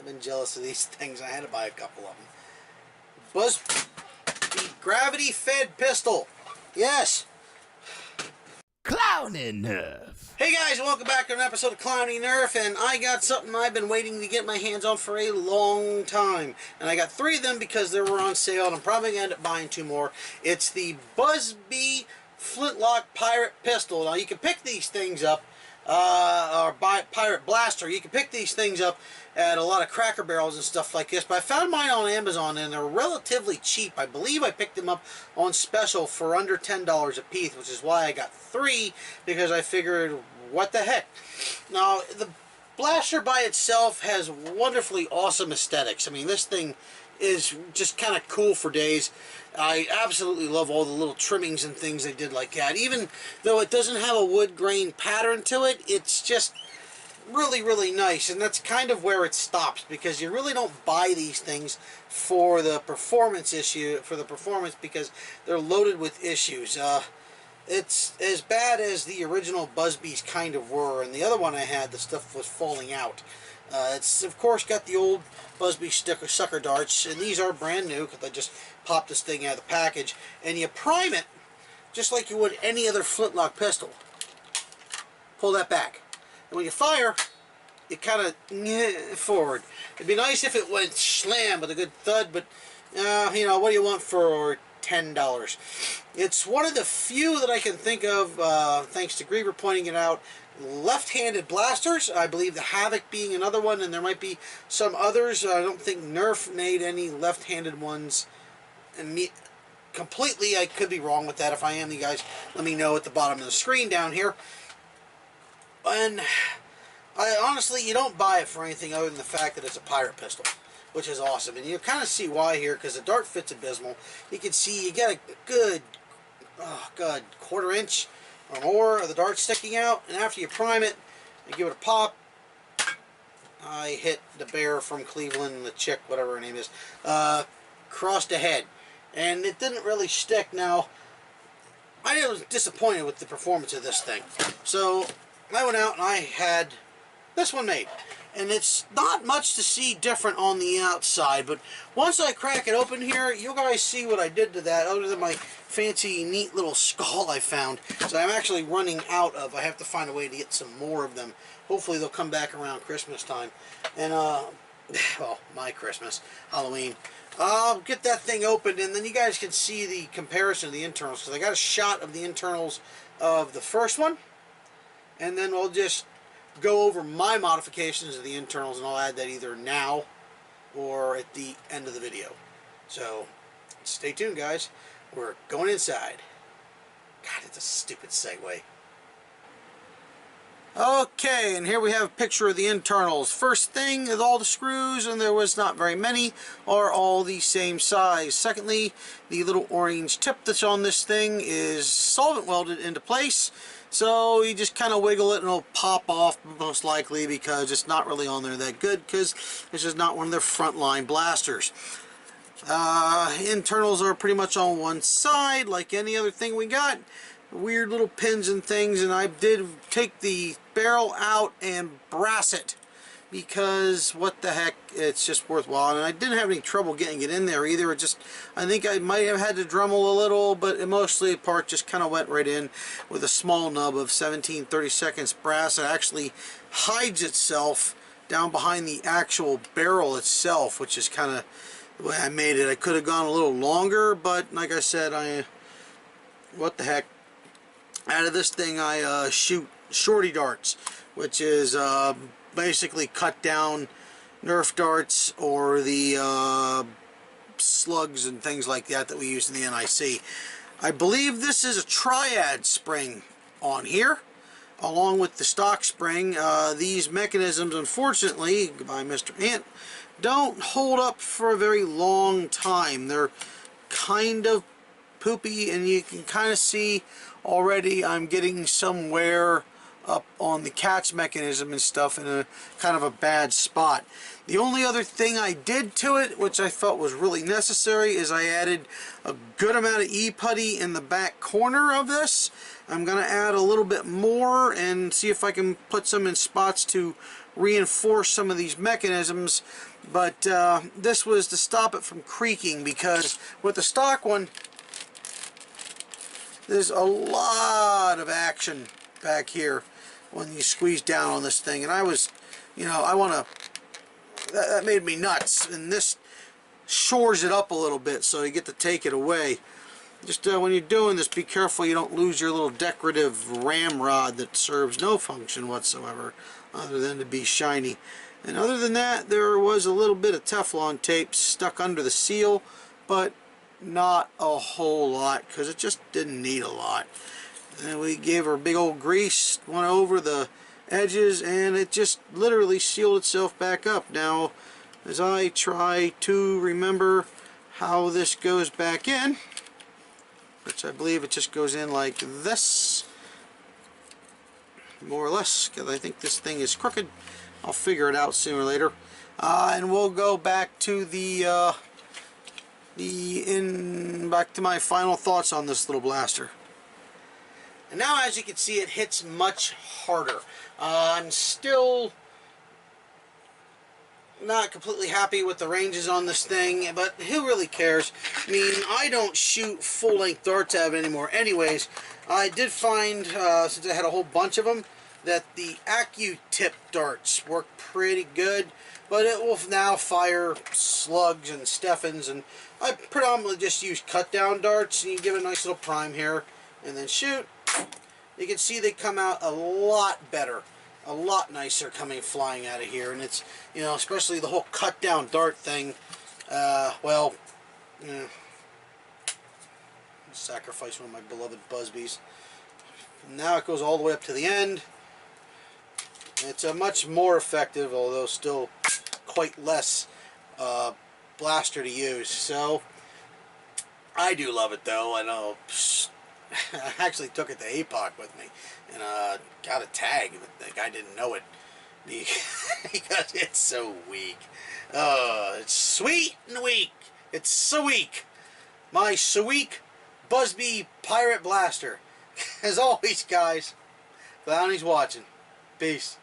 I've been jealous of these things. I had to buy a couple of them. The gravity-fed pistol. Yes. Clownie Nerf. Hey guys, welcome back to an episode of Clownie Nerf, and I got something I've been waiting to get my hands on for a long time. And I got 3 of them because they were on sale, and I'm probably going to end up buying 2 more. It's the Busby Flintlock Pirate Pistol. Now you can pick these things up, or buy Pirate Blaster. You can pick these things up at a lot of Cracker Barrels and stuff like this, but I found mine on Amazon and they're relatively cheap. I believe I picked them up on special for under $10 a piece, which is why I got 3, because I figured, what the heck. Now, the blaster by itself has wonderfully awesome aesthetics. I mean, this thing is just kind of cool for days. I absolutely love all the little trimmings and things they did like that. Even though it doesn't have a wood grain pattern to it, it's just really nice, and that's kind of where it stops, because you really don't buy these things for the performance because they're loaded with issues. It's as bad as the original Busbys kind of were, and the other one I had, the stuff was falling out. It's of course got the old Busby sucker darts, and these are brand new because I just popped this thing out of the package, and you prime it just like you would any other flintlock pistol. Pull that back. And when you fire, it kind of forward. It'd be nice if it went slam with a good thud, but you know, what do you want for $10? It's one of the few that I can think of, thanks to Griever pointing it out, left-handed blasters. I believe the Havoc being another one, and there might be some others. I don't think Nerf made any left-handed ones. And completely, I could be wrong with that. If I am, you guys let me know at the bottom of the screen down here. And honestly, you don't buy it for anything other than the fact that it's a pirate pistol, which is awesome. And you kind of see why here, because the dart fits abysmal. You can see you got a good, oh god, 1/4 inch or more of the dart sticking out. And after you prime it and give it a pop, I hit the bear from Cleveland, the chick, whatever her name is, across the head. And it didn't really stick. Now, I was disappointed with the performance of this thing. So I went out and I had this one made, and it's not much to see different on the outside, but once I crack it open here, you guys see what I did to that, other than my fancy neat little skull I found. So I'm actually running out of, I have to find a way to get some more of them. Hopefully they'll come back around Christmas time, and well, my Christmas, Halloween. I'll get that thing opened, and then you guys can see the comparison of the internals, because I got a shot of the internals of the first one, and then we'll just go over my modifications of the internals, and I'll add that either now or at the end of the video. So stay tuned, guys. We're going inside. God, it's a stupid segue. Okay, and here we have a picture of the internals. First thing is all the screws, and there was not very many, are all the same size. Secondly, the little orange tip that's on this thing is solvent welded into place. So you just kind of wiggle it and it'll pop off most likely, because it's not really on there that good, because this is not one of their frontline blasters. Internals are pretty much on one side like any other thing we got. Weird little pins and things, and I did take the barrel out and brass it, because what the heck, it's just worthwhile. And I didn't have any trouble getting it in there either. It just, I think I might have had to Dremel a little, but it mostly the part just kind of went right in with a small nub of 17/32 brass. It actually hides itself down behind the actual barrel itself, which is kind of the way I made it. I could have gone a little longer, but like I said, what the heck. Out of this thing I shoot shorty darts, which is basically cut down Nerf darts, or the slugs and things like that that we use in the NIC. I believe this is a triad spring on here, along with the stock spring. These mechanisms, unfortunately, by Mr. Ant, don't hold up for a very long time. They're kind of poopy, and you can kind of see already I'm getting some wear up on the catch mechanism and stuff in a kind of a bad spot. The only other thing I did to it, which I thought was really necessary, is I added a good amount of E-putty in the back corner of this. I'm going to add a little bit more and see if I can put some in spots to reinforce some of these mechanisms, but this was to stop it from creaking, because with the stock one, there's a lot of action back here when you squeeze down on this thing, and I was, you know, that made me nuts, and this shores it up a little bit so you get to take it away. Just when you're doing this, be careful you don't lose your little decorative ramrod that serves no function whatsoever other than to be shiny. And other than that, there was a little bit of Teflon tape stuck under the seal, but not a whole lot, because it just didn't need a lot. And we gave her a big old grease, went over the edges, and it just literally sealed itself back up. Now, as I try to remember how this goes back in, which I believe it just goes in like this, more or less, because I think this thing is crooked. I'll figure it out sooner or later. And we'll go back to back to my final thoughts on this little blaster. And now, as you can see, it hits much harder. I'm still not completely happy with the ranges on this thing, but who really cares? I mean, I don't shoot full-length darts out of it anymore anyways. I did find, since I had a whole bunch of them, that the Accu-tip darts work pretty good, but it will now fire slugs and Steffens, and I predominantly just use cut-down darts, and you give it a nice little prime here, and then shoot. You can see they come out a lot better, a lot nicer coming flying out of here, and it's, you know, especially the whole cut-down dart thing, well, sacrifice one of my beloved Busbies. Now it goes all the way up to the end. It's a much more effective, although still quite less, blaster to use. So I do love it, though. I know. I actually took it to APOC with me, and got a tag, but the guy didn't know it because it's so weak. It's sweet and weak. It's so weak. My Sweek Busby Pirate Blaster. As always, guys, Clownie's watching. Peace.